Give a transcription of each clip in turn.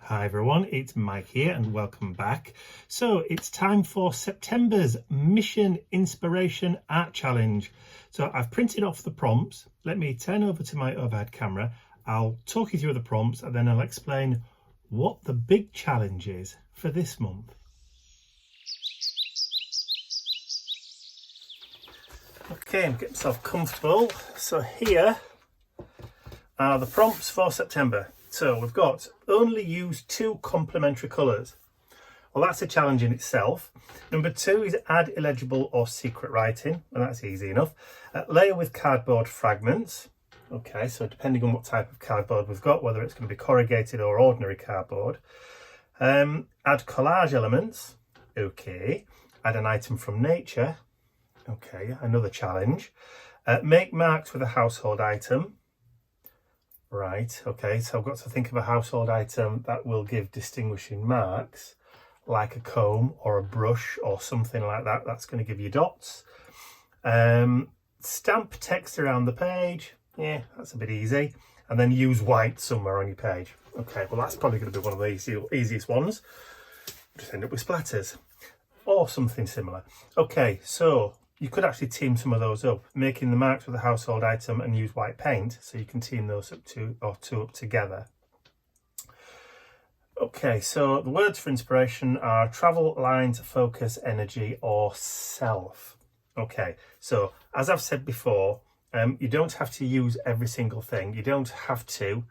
Hi everyone, it's Mike here and welcome back. So it's time for September's Mission Inspiration Art Challenge. So I've printed off the prompts. Let me turn over to my overhead camera. I'll talk you through the prompts and then I'll explain what the big challenge is for this month. Okay, I'm getting myself comfortable. So here are the prompts for September. So we've got only use 2 complementary colours. Well, that's a challenge in itself. Number 2 is add illegible or secret writing, and that's easy enough. Layer with cardboard fragments. Okay, so depending on what type of cardboard we've got, whether it's going to be corrugated or ordinary cardboard. Add collage elements. Okay. Add an item from nature. Okay, another challenge. Make marks with a household item. Right, okay, so I've got to think of a household item that will give distinguishing marks, like a comb or a brush or something like that. That's going to give you dots. Stamp text around the page. Yeah, that's a bit easy. And then use white somewhere on your page. Okay, well that's probably going to be one of the easiest ones. Just end up with splatters or something similar. Okay, so you could actually team some of those up, making the marks with a household item and use white paint, so you can team those up two up together. Okay, so the words for inspiration are travel, lines, focus, energy, or self. Okay, so as I've said before, you don't have to use every single thing. You don't have to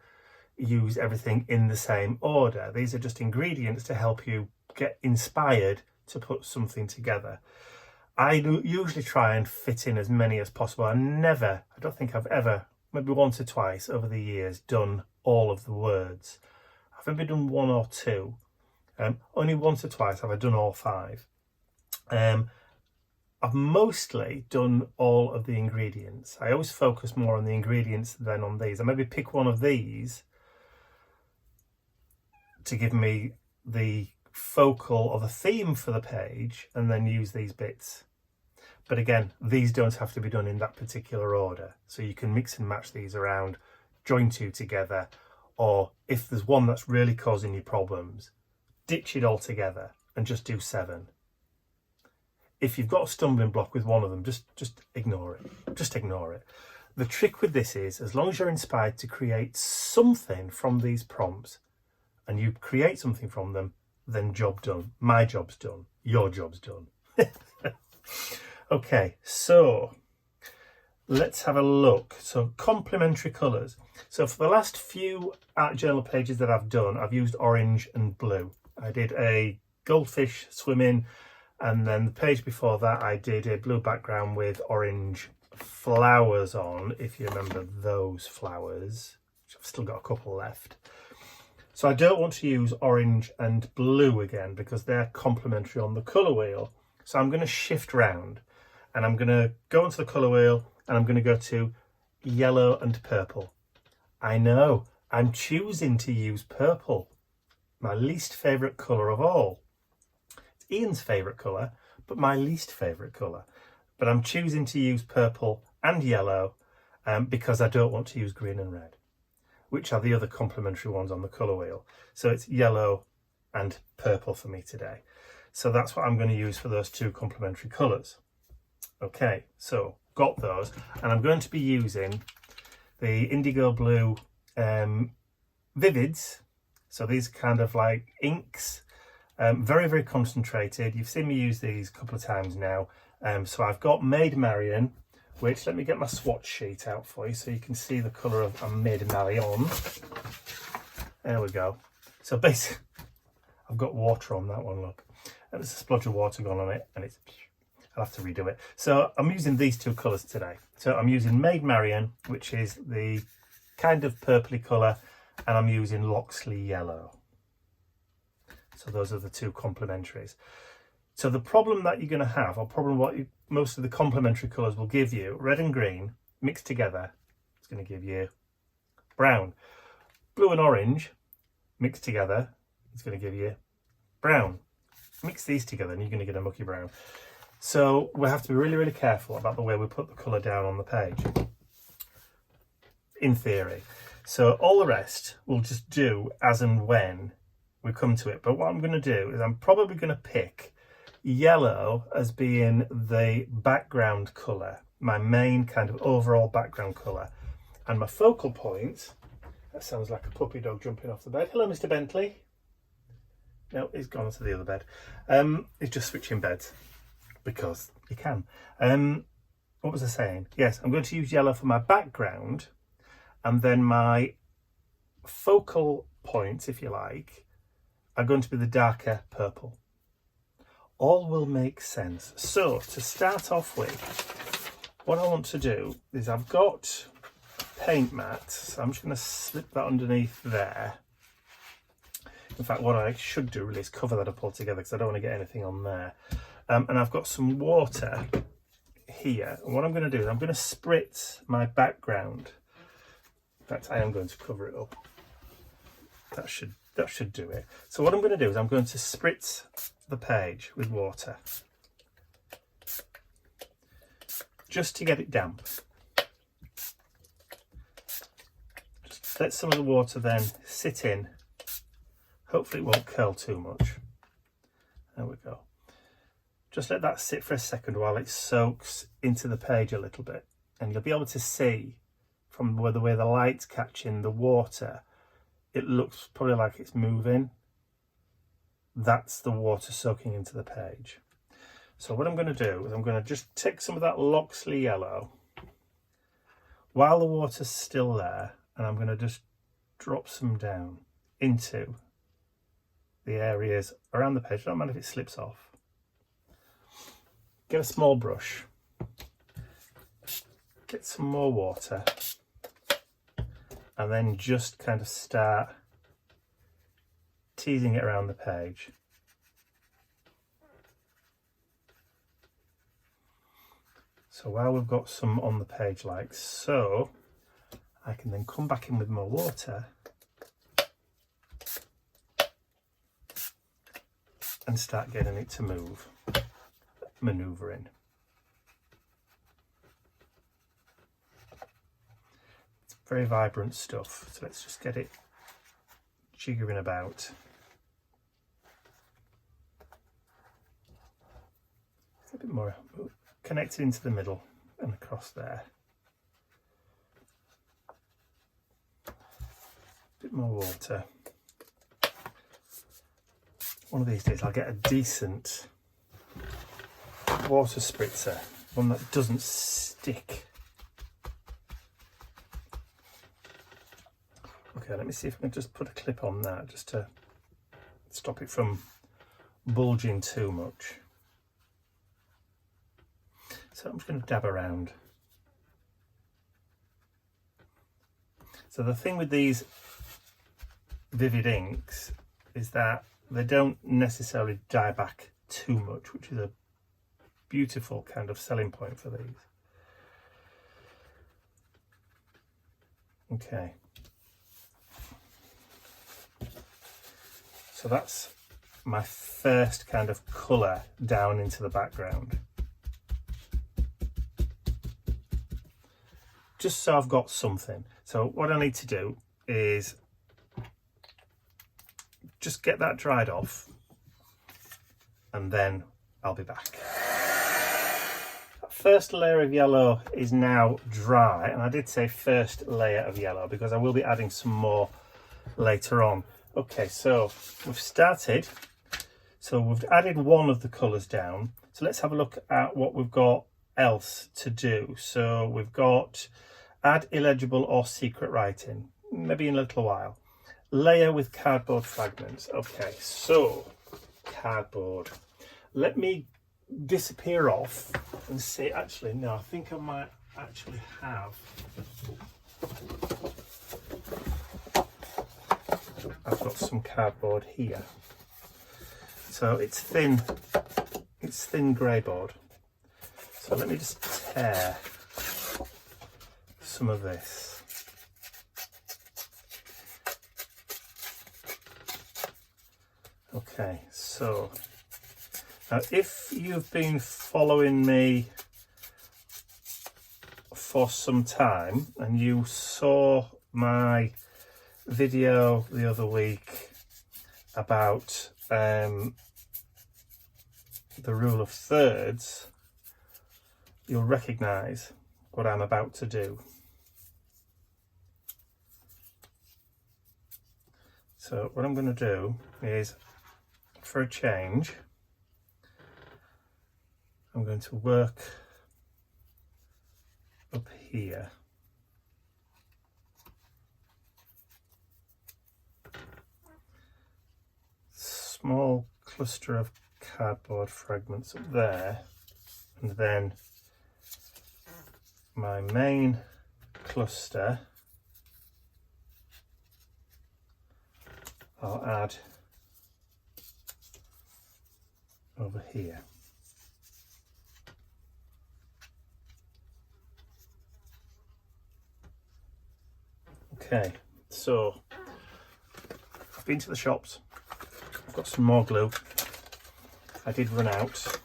use everything in the same order. These are just ingredients to help you get inspired to put something together. I usually try and fit in as many as possible. I don't think I've ever, maybe once or twice over the years, done all of the words. I've maybe done 1 or 2. Only once or twice have I done all 5. I've mostly done all of the ingredients. I always focus more on the ingredients than on these. I maybe pick one of these to give me the focal or the theme for the page and then use these bits. But again, these don't have to be done in that particular order. So you can mix and match these around, join 2 together, or if there's one that's really causing you problems, ditch it all together and just do 7. If you've got a stumbling block with one of them, just ignore it. Just ignore it. The trick with this is, as long as you're inspired to create something from these prompts and you create something from them, then job done. My job's done. Your job's done. Okay, so let's have a look. So complementary colours. So for the last few art journal pages that I've done, I've used orange and blue. I did a goldfish swimming, and then the page before that I did a blue background with orange flowers on, if you remember those flowers, which I've still got a couple left. So I don't want to use orange and blue again because they're complementary on the colour wheel. So I'm going to shift round and I'm going to go onto the colour wheel and I'm going to go to yellow and purple. I know, I'm choosing to use purple, my least favourite colour of all. It's Ian's favourite colour, but my least favourite colour. But I'm choosing to use purple and yellow because I don't want to use green and red, which are the other complementary ones on the colour wheel. So it's yellow and purple for me today. So that's what I'm going to use for those 2 complementary colours. Okay, so got those, and I'm going to be using the indigo blue vivids. So these are kind of like inks, very, very concentrated. You've seen me use these a couple of times now. So I've got Maid Marian, which, let me get my swatch sheet out for you so you can see the colour of a Maid Marian. There we go. So basically, I've got water on that one, look. And there's a splodge of water gone on it, and I'll have to redo it. So I'm using these 2 colours today. So I'm using Maid Marian, which is the kind of purpley colour, and I'm using Loxley yellow. So those are the 2 complementaries. So the problem that you're going to have, or problem what most of the complementary colours will give you, red and green mixed together, it's going to give you brown. Blue and orange mixed together, it's going to give you brown. Mix these together and you're going to get a mucky brown. So we have to be really, really careful about the way we put the colour down on the page, in theory. So all the rest we'll just do as and when we come to it. But what I'm going to do is I'm probably going to pick yellow as being the background colour, my main kind of overall background colour. And my focal point, that sounds like a puppy dog jumping off the bed. Hello, Mr. Bentley. No, he's gone to the other bed. He's just switching beds because he can. What was I saying? Yes, I'm going to use yellow for my background, and then my focal points, if you like, are going to be the darker purple. All will make sense. So to start off with, what I want to do is I've got a paint mat, so I'm just going to slip that underneath there. In fact, what I should do really is cover that up altogether because I don't want to get anything on there. And I've got some water here. And what I'm going to do is I'm going to spritz my background. In fact, I am going to cover it up. That should do it. So what I'm going to do is I'm going to spritz the page with water. Just to get it damp. Just let some of the water then sit in. Hopefully it won't curl too much. There we go. Just let that sit for a second while it soaks into the page a little bit. And you'll be able to see from the way the light's catching the water, it looks probably like it's moving. That's the water soaking into the page. So what I'm going to do is I'm going to just take some of that Loxley yellow while the water's still there, and I'm going to just drop some down into the areas around the page. Don't mind if it slips off. Get a small brush, get some more water, and then just kind of start teasing it around the page. So while we've got some on the page like so, I can then come back in with more water and start getting it to move, manoeuvring. It's very vibrant stuff, so let's just get it jiggering about. It's a bit more connected into the middle and across there. A bit more water. One of these days I'll get a decent water spritzer, one that doesn't stick. Okay, let me see if I can just put a clip on that just to stop it from bulging too much. So I'm just going to dab around. So the thing with these vivid inks is that they don't necessarily dye back too much, which is a beautiful kind of selling point for these. Okay. So that's my first kind of colour down into the background. Just so I've got something. So what I need to do is just get that dried off and then I'll be back. That first layer of yellow is now dry, and I did say first layer of yellow because I will be adding some more later on. Okay, so we've started. So we've added one of the colours down. So let's have a look at what we've got else to do. So we've got add illegible or secret writing, maybe in a little while. Layer with cardboard fragments. Okay, so cardboard. Let me disappear off and see. Actually, no, I think I might actually have. I've got some cardboard here. So it's thin grey board. So let me just tear some of this. Okay, so now if you've been following me for some time and you saw my video the other week about the rule of thirds, you'll recognise what I'm about to do. So what I'm going to do is, for a change, I'm going to work up here. Small cluster of cardboard fragments up there, and then my main cluster I'll add over here. Okay, so I've been to the shops, I've got some more glue. I did run out,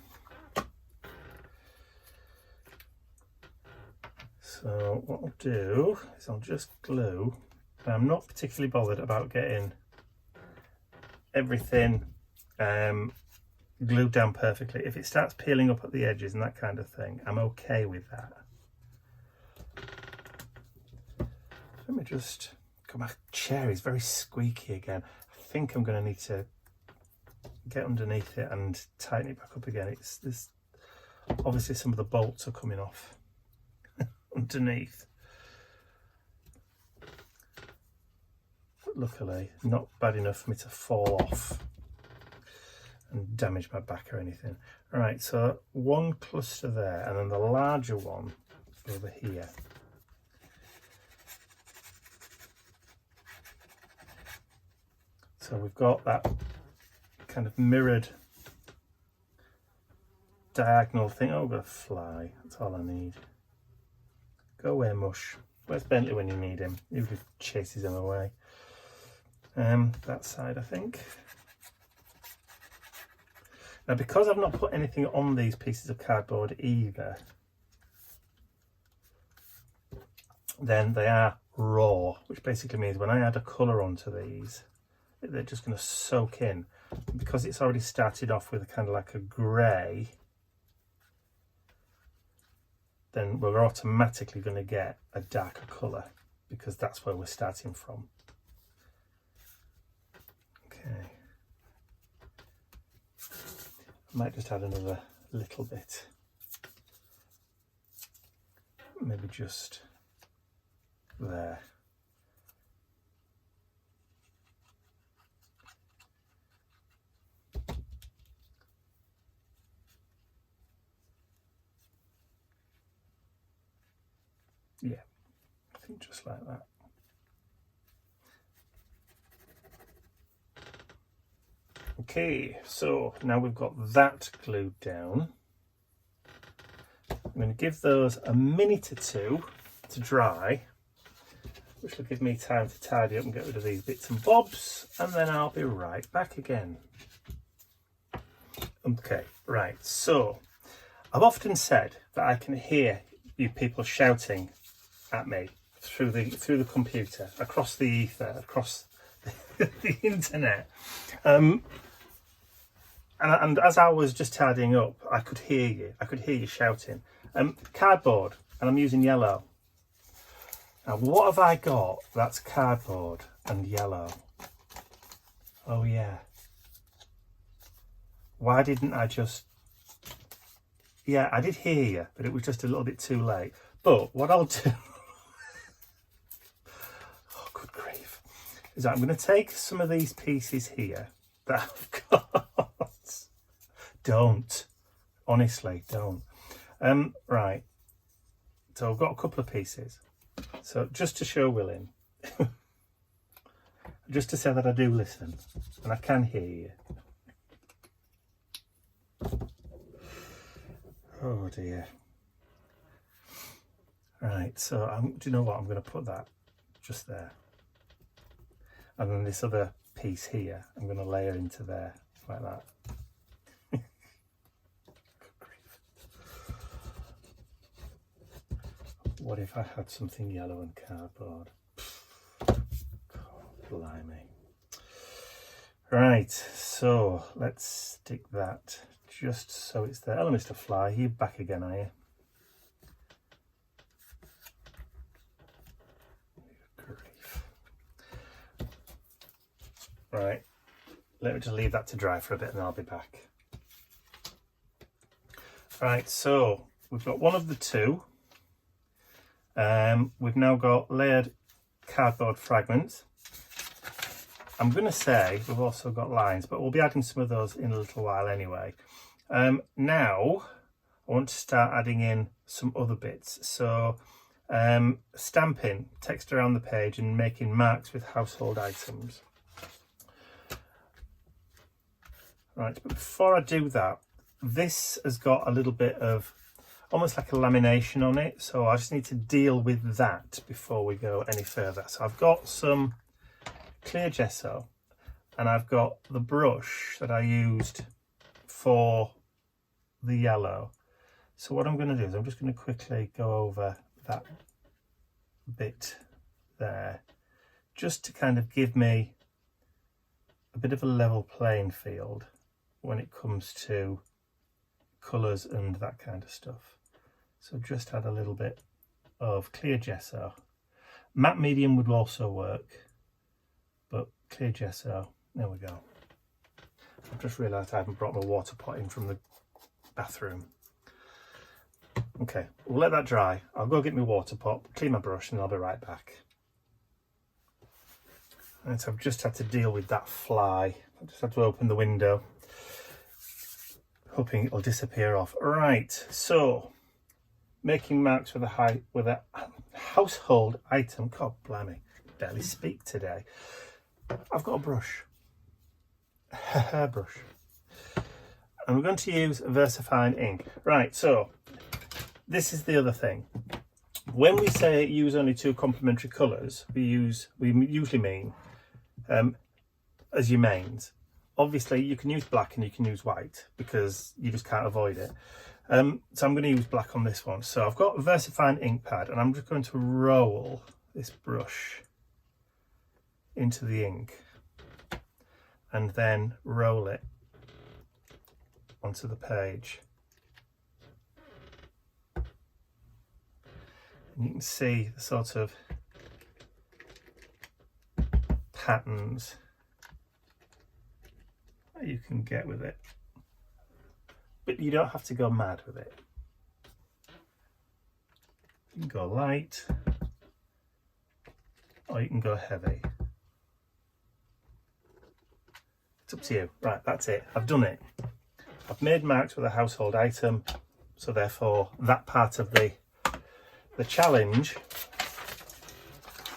so what I'll do is I'll just glue. I'm not particularly bothered about getting everything glued down perfectly. If it starts peeling up at the edges and that kind of thing, I'm okay with that. Let me just go. My chair is very squeaky again. I think I'm going to need to get underneath it and tighten it back up again. It's this, obviously some of the bolts are coming off underneath. But luckily not bad enough for me to fall off and damage my back or anything. All right, so one cluster there, and then the larger one over here. So we've got that kind of mirrored diagonal thing. Oh, I've got a fly, that's all I need. Go away, Mush. Where's Bentley when you need him? Usually chases him away. That side, I think. Now, because I've not put anything on these pieces of cardboard either, then they are raw, which basically means when I add a colour onto these, they're just going to soak in. Because it's already started off with a kind of like a grey, then we're automatically going to get a darker colour because that's where we're starting from. Okay. I might just add another little bit. Maybe just there. Yeah, I think just like that. Okay, so now we've got that glued down. I'm going to give those a minute or two to dry, which will give me time to tidy up and get rid of these bits and bobs, and then I'll be right back again. Okay, right, so I've often said that I can hear you people shouting at me through the computer, across the ether, across the internet. And as I was just tidying up, I could hear you shouting. Cardboard, and I'm using yellow. Now, what have I got that's cardboard and yellow? Oh yeah. Why didn't I just... Yeah, I did hear you, but it was just a little bit too late. But what I'll do... Oh, good grief. Is that I'm going to take some of these pieces here that I've got. Don't. Honestly, don't. Right. So I've got a couple of pieces. So just to show Willing, just to say that I do listen and I can hear you. Oh dear. Right, so do you know what? I'm going to put that just there. And then this other piece here, I'm going to layer into there like that. What if I had something yellow and cardboard? God, blimey. Right, so let's stick that just so it's there. Hello, Mr. Fly, you back again, are you? Grief. Right, let me just leave that to dry for a bit and I'll be back. Right, so we've got one of the two. We've now got layered cardboard fragments. I'm going to say we've also got lines, but we'll be adding some of those in a little while anyway. Now I want to start adding in some other bits. So stamping text around the page and making marks with household items. Right, but before I do that, this has got a little bit of almost like a lamination on it, so I just need to deal with that before we go any further. So I've got some clear gesso and I've got the brush that I used for the yellow. So what I'm going to do is I'm just going to quickly go over that bit there, just to kind of give me a bit of a level playing field when it comes to colours and that kind of stuff. So just add a little bit of clear gesso. Matte medium would also work, but clear gesso, there we go. I've just realised I haven't brought my water pot in from the bathroom. Okay, we'll let that dry. I'll go get my water pot, clean my brush, and I'll be right back. And so I've just had to deal with that fly. I just had to open the window, hoping it'll disappear off. Right, so making marks with a household item. God blimey, barely speak today. I've got a brush, a hairbrush, and we're going to use VersaFine ink. Right, so this is the other thing. When we say use only two complementary colours, we usually mean as your mains. Obviously, you can use black and you can use white because you just can't avoid it. So I'm going to use black on this one. So I've got a VersaFine ink pad and I'm just going to roll this brush into the ink and then roll it onto the page. And you can see the sort of patterns that you can get with it, but you don't have to go mad with it. You can go light or you can go heavy. It's up to you. Right, that's it. I've done it. I've made marks with a household item, so therefore that part of the challenge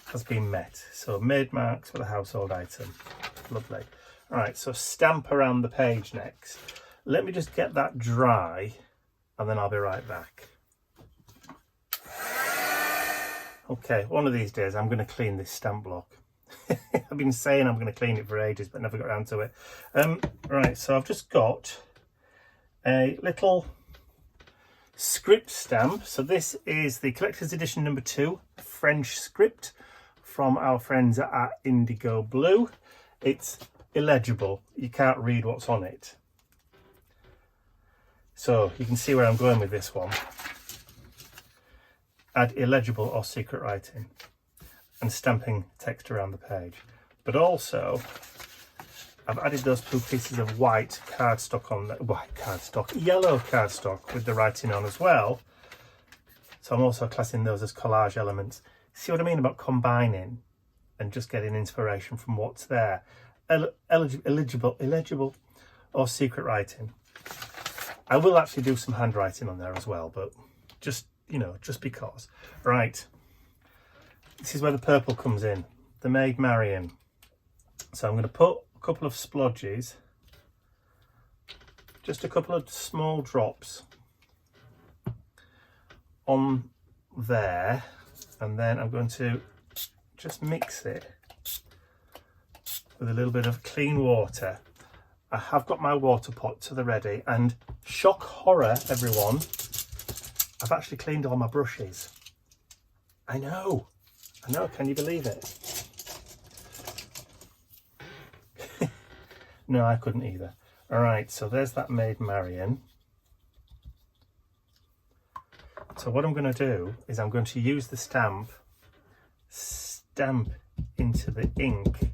has been met. So made marks with a household item. Lovely. All right, so stamp around the page next. Let me just get that dry and then I'll be right back. Okay, one of these days I'm going to clean this stamp block. I've been saying I'm going to clean it for ages but never got around to it. Right, so I've just got a little script stamp. So this is the collector's edition number 2 French script from our friends at Indigo Blue. It's illegible, you can't read what's on it, so you can see where I'm going with this one. Add illegible or secret writing and stamping text around the page, but also I've added those 2 pieces of white cardstock on the yellow cardstock with the writing on as well. So I'm also classing those as collage elements. See what I mean about combining and just getting inspiration from what's there. Illegible or secret writing. I will actually do some handwriting on there as well, but just, you know, just because. Right, this is where the purple comes in, the Maid Marian. So I'm going to put a couple of splodges, just a couple of small drops on there, and then I'm going to just mix it with a little bit of clean water. I have got my water pot to the ready, and shock horror everyone, I've actually cleaned all my brushes. I know, can you believe it? No, I couldn't either. All right, so there's that Maid Marian. So what I'm going to do is I'm going to use the stamp into the ink,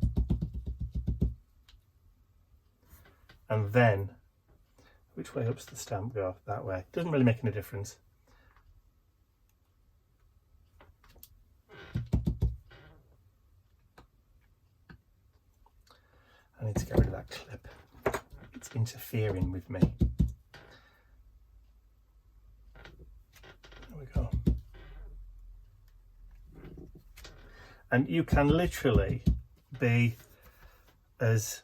and then which way up's the stamp go? That way. Doesn't really make any difference. I need to get rid of that clip. It's interfering with me. There we go. And you can literally be as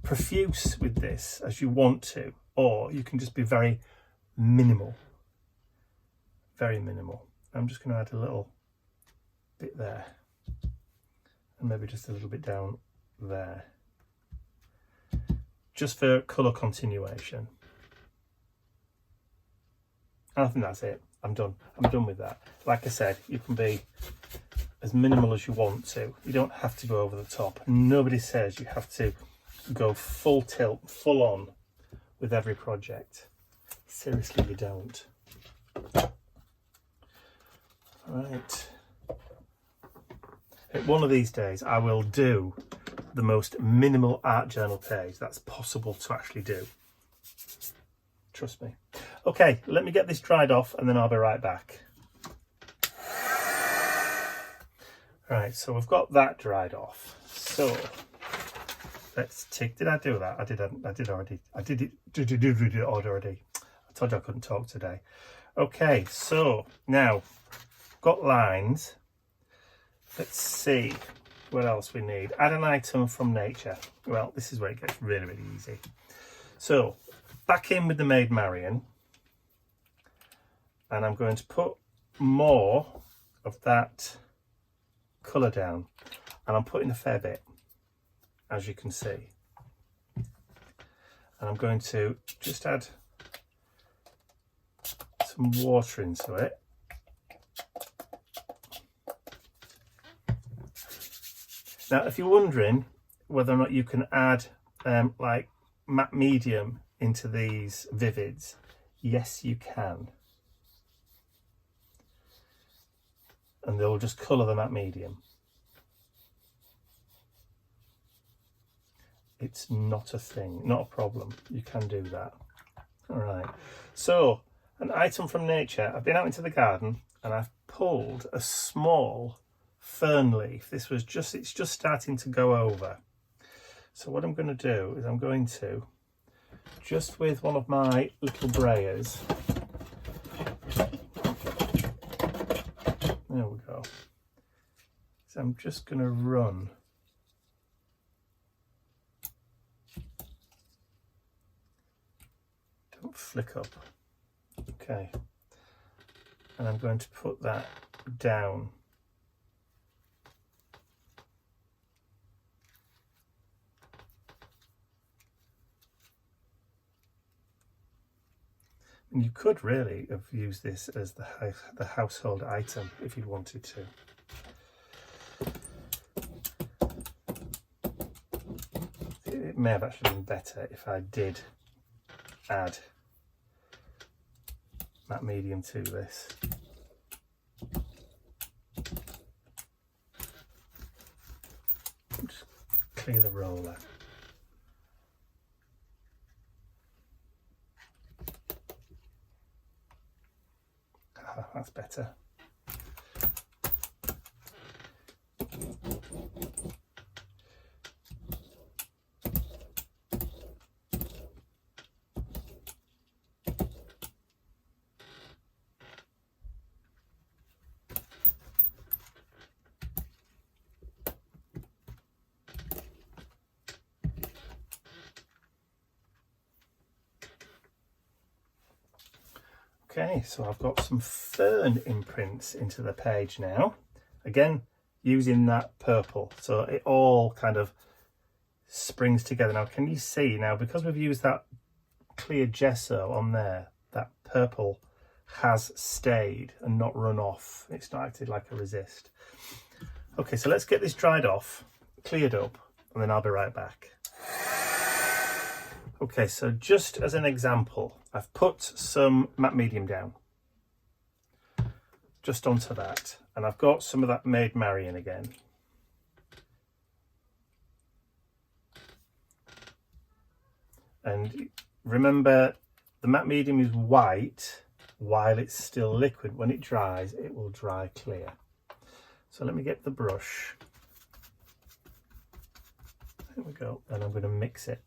profuse with this as you want to, or you can just be very minimal. Very minimal. I'm just going to add a little bit there, and maybe just a little bit down there, just for colour continuation. And I think that's it. I'm done with that. Like I said, you can be as minimal as you want to. You don't have to go over the top. Nobody says you have to go full tilt, full on with every project. Seriously, you don't. Right. One of these days I will do the most minimal art journal page that's possible to actually do. Trust me. Okay, let me get this dried off and then I'll be right back. Right, so we've got that dried off. So let's take, did I do that? I did already. I did it already. I told you I couldn't talk today. Okay, so now got lines. Let's see what else we need. Add an item from nature. Well, this is where it gets really, really easy. So back in with the Maid Marian, and I'm going to put more of that colour down, and I'm putting a fair bit, as you can see. And I'm going to just add some water into it. Now, if you're wondering whether or not you can add like matte medium into these vivids, yes, you can. And they'll just colour the matte medium. It's not a thing, not a problem. You can do that. All right. So, an item from nature. I've been out into the garden and I've pulled a small fern leaf. This was just, it's just starting to go over. So what I'm going to do is I'm going to, just with one of my little brayers, there we go. So I'm just going to run don't flick up. Okay. And I'm going to put that down. And you could really have used this as the household item if you wanted to. It may have actually been better if I did add matte medium to this. Just clear the roller. That's better. Okay, so I've got some fern imprints into the page now. Again, using that purple, so it all kind of springs together. Now, can you see now, because we've used that clear gesso on there, that purple has stayed and not run off. It's not acted like a resist. Okay, so let's get this dried off, cleared up and then I'll be right back. Okay, so just as an example, I've put some matte medium down just onto that, and I've got some of that Maid Marian again. And remember, the matte medium is white while it's still liquid. When it dries, it will dry clear. So let me get the brush. There we go, and I'm going to mix it.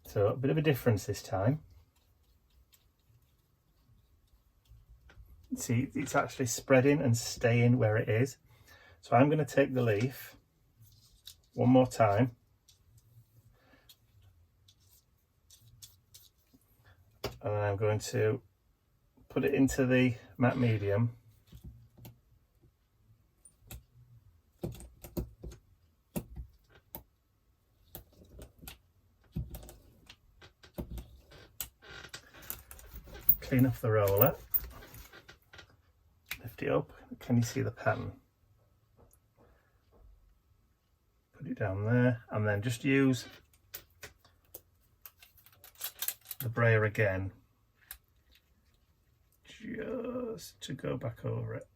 So a bit of a difference this time. See, it's actually spreading and staying where it is. So I'm going to take the leaf one more time. And I'm going to put it into the matte medium. Clean off the roller. Lift it up. Can you see the pattern? Put it down there, and then just use the brayer again just to go back over it.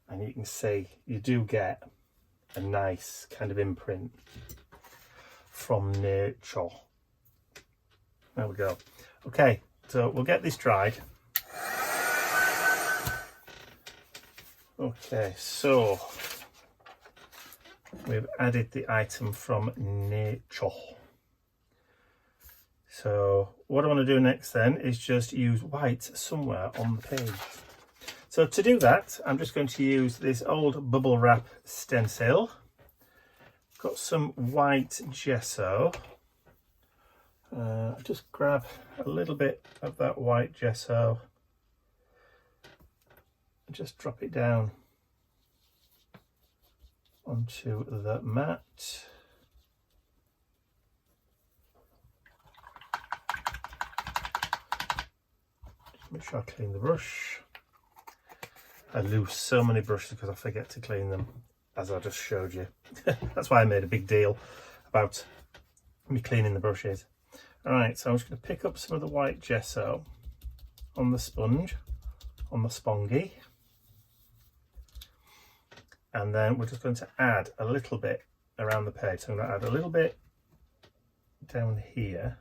And you can see you do get a nice kind of imprint from nature. There we go. Okay, so we'll get this dried. Okay, so we've added the item from nature. So what I want to do next then is just use white somewhere on the page. So to do that, I'm just going to use this old bubble wrap stencil. Got some white gesso. Just grab a little bit of that white gesso and just drop it down onto the mat. Just make sure I clean the brush. I lose so many brushes because I forget to clean them, as I just showed you. That's why I made a big deal about me cleaning the brushes. Alright, so I'm just going to pick up some of the white gesso on the sponge, on the spongy. And then we're just going to add a little bit around the page. So I'm going to add a little bit down here.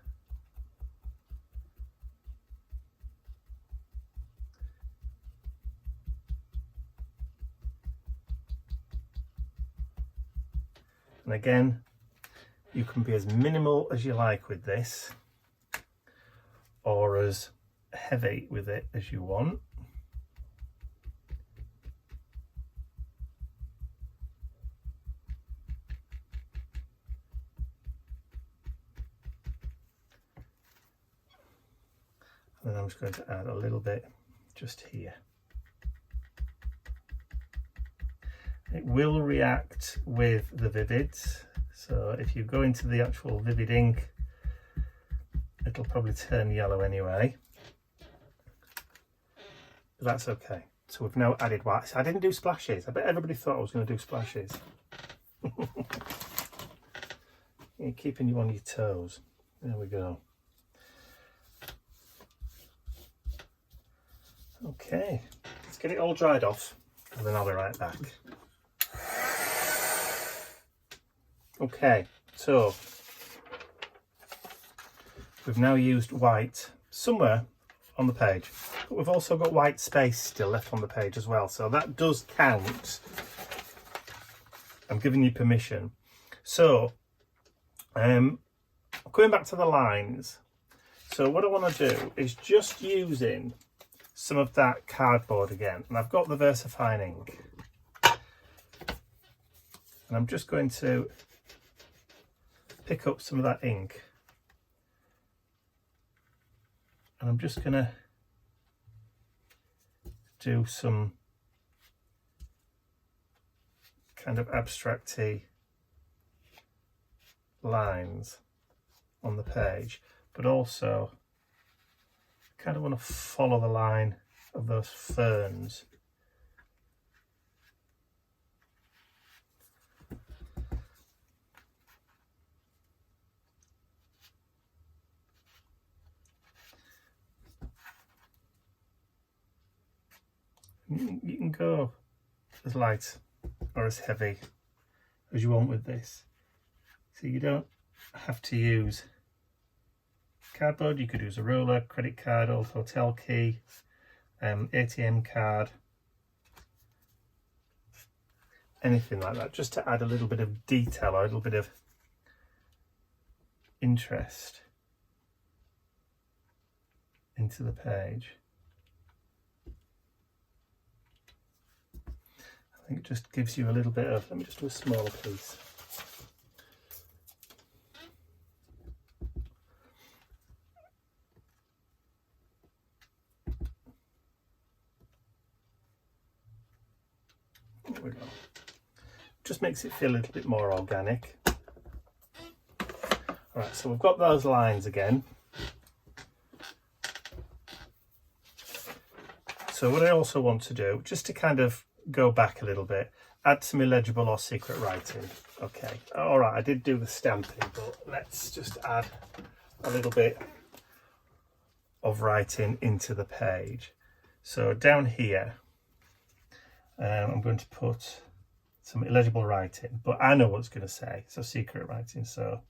And again, you can be as minimal as you like with this, or as heavy with it as you want. And then I'm just going to add a little bit just here. It will react with the Vivids, so if you go into the actual Vivid ink, it'll probably turn yellow anyway, but that's okay. So we've now added white. So I didn't do splashes. I bet everybody thought I was going to do splashes. You're keeping you on your toes. There we go. Okay, let's get it all dried off and then I'll be right back. Okay, so we've now used white somewhere on the page, but we've also got white space still left on the page as well, so that does count. I'm giving you permission. So going back to the lines, so what I want to do is just using some of that cardboard again, and I've got the VersaFine ink, and I'm just going to pick up some of that ink, and I'm just going to do some kind of abstract-y lines on the page, but also kind of want to follow the line of those ferns. You can go as light or as heavy as you want with this. So you don't have to use cardboard. You could use a ruler, credit card, old hotel key, ATM card, anything like that, just to add a little bit of detail or a little bit of interest into the page. I think it just gives you a little bit of, let me just do a smaller piece. There we go. Just makes it feel a little bit more organic. All right, so we've got those lines again. So what I also want to do, just to kind of go back a little bit, add some illegible or secret writing. Okay, all right, I did do the stamping, but let's just add a little bit of writing into the page. So down here, I'm going to put some illegible writing, but I know what it's going to say, so secret writing. So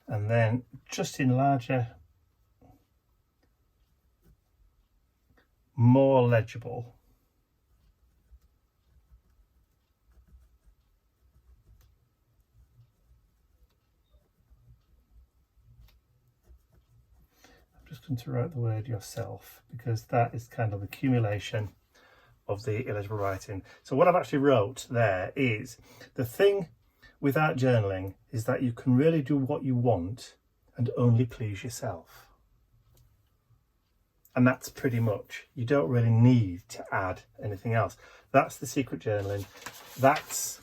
and then just in larger, more legible, I'm just going to write the word yourself, because that is kind of the accumulation of the illegible writing. So what I've actually wrote there is, the thing with art journaling is that you can really do what you want and only please yourself. And that's pretty much, you don't really need to add anything else. That's the secret journaling, that's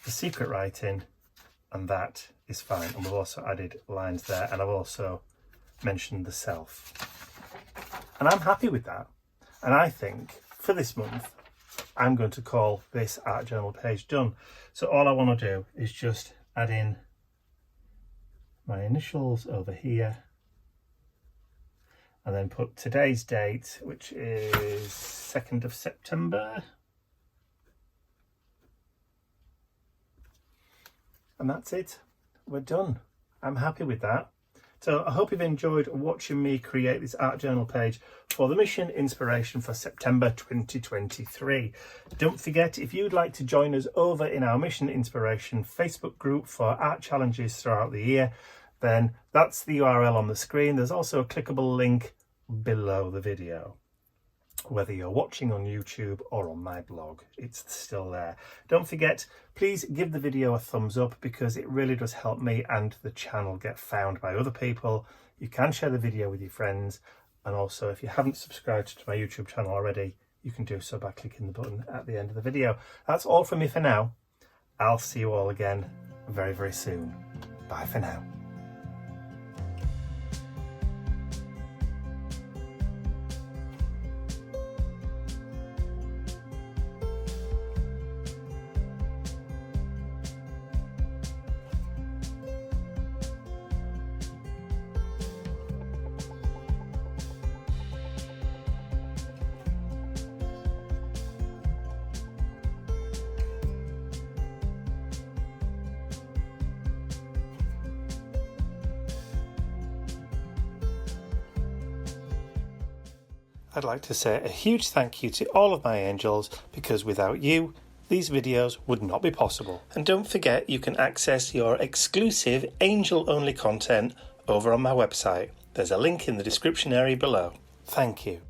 the secret writing, and that is fine. And we've also added lines there, and I've also mentioned the self. And I'm happy with that. And I think for this month, I'm going to call this art journal page done. So all I want to do is just add in my initials over here, and then put today's date, which is 2nd of September. And that's it. We're done. I'm happy with that. So I hope you've enjoyed watching me create this art journal page for the mission inspiration for September 2023. Don't forget, if you'd like to join us over in our mission inspiration Facebook group for art challenges throughout the year, then that's the URL on the screen. There's also a clickable link below the video. Whether you're watching on YouTube or on my blog, it's still there. Don't forget, please give the video a thumbs up, because it really does help me and the channel get found by other people. You can share the video with your friends, and also if you haven't subscribed to my YouTube channel already, you can do so by clicking the button at the end of the video. That's all from me for now. I'll see you all again very, very soon. Bye for now. I'd like to say a huge thank you to all of my angels, because without you, these videos would not be possible. And don't forget, you can access your exclusive angel-only content over on my website. There's a link in the description area below. Thank you.